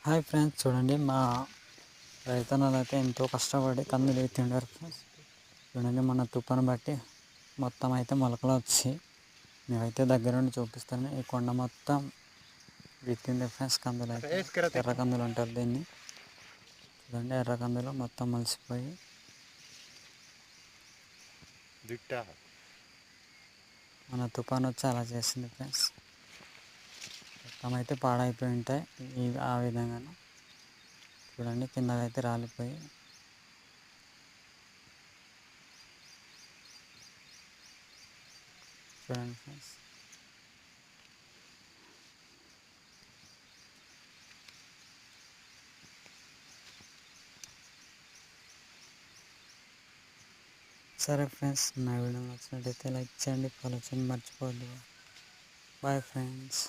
Hi friends, చూడండి మా రైతన్నలు అయితే ఎంతో కష్టపడి కందులు ఎత్తిండారు ఫ్రెండ్స్. చూడండి మన తుఫాను బట్టి మొత్తం అయితే మొలకలు వచ్చి మేమైతే దగ్గర నుండి చూపిస్తాను. ఈ కొండ మొత్తం విత్తింది ఫ్రెండ్స్. కందులు అయితే ఎర్ర కందులు అంటారు దీన్ని. చూడండి ఎర్ర కందులు మొత్తం మలిసిపోయి మన తుఫాను వచ్చి అలా చేసింది ఫ్రెండ్స్. మొత్తం అయితే పాడైపోయి ఉంటాయి ఆ విధంగా. చూడండి కిందకైతే రాలిపోయి చూడండి ఫ్రెండ్స్. సరే ఫ్రెండ్స్, నా వీడియో నచ్చినట్టయితే లైక్ చేయండి, ఫాలో చేయండి, మర్చిపోవద్దు. Bye friends.